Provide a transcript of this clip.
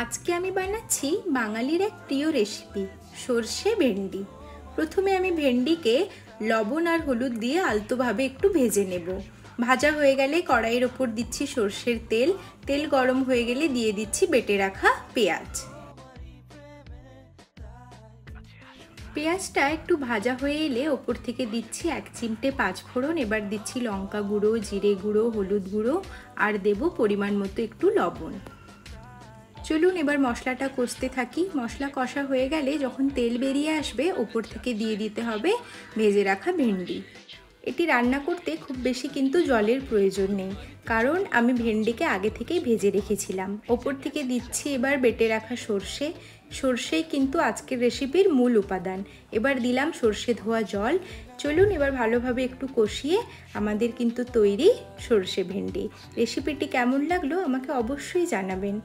আজকে আমি বানাচ্ছি বাঙালির এক প্রিয় রেসিপি সর্ষে ভেন্ডি। প্রথমে আমি ভেন্ডিকে লবণ আর হলুদ দিয়ে আলতোভাবে একটু ভেজে নেব। ভাজা হয়ে গেলে কড়াইয়ের ওপর দিচ্ছি সর্ষের তেল। তেল গরম হয়ে গেলে দিয়ে দিচ্ছি বেটে রাখা পেঁয়াজ। পেঁয়াজটা একটু ভাজা হয়ে এলে ওপর থেকে দিচ্ছি 1 চিমটে পাঁচফোড়ন। এবার দিচ্ছি লঙ্কা গুঁড়ো, জিরে গুঁড়ো, হলুদ গুঁড়ো আর দেব পরিমাণ মতো একটু লবণ। চলুন এবার মশলাটা কষতে থাকি। মশলা কষা হয়ে গেলে যখন তেল বেরিয়ে আসবে ওপর থেকে দিয়ে দিতে হবে ভেজে রাখা ভেন্ডি। এটি রান্না করতে খুব বেশি কিন্তু জলের প্রয়োজন নেই, কারণ আমি ভেন্ডিকে আগে থেকেই ভেজে রেখেছিলাম। ওপর থেকে দিচ্ছি এবার বেটে রাখা সর্ষে। সর্ষেই কিন্তু আজকের রেসিপির মূল উপাদান। এবার দিলাম সর্ষে ধোয়া জল। চলুন এবার ভালোভাবে একটু কষিয়ে আমাদের কিন্তু তৈরি সর্ষে ভেন্ডি। রেসিপিটি কেমন লাগলো আমাকে অবশ্যই জানাবেন।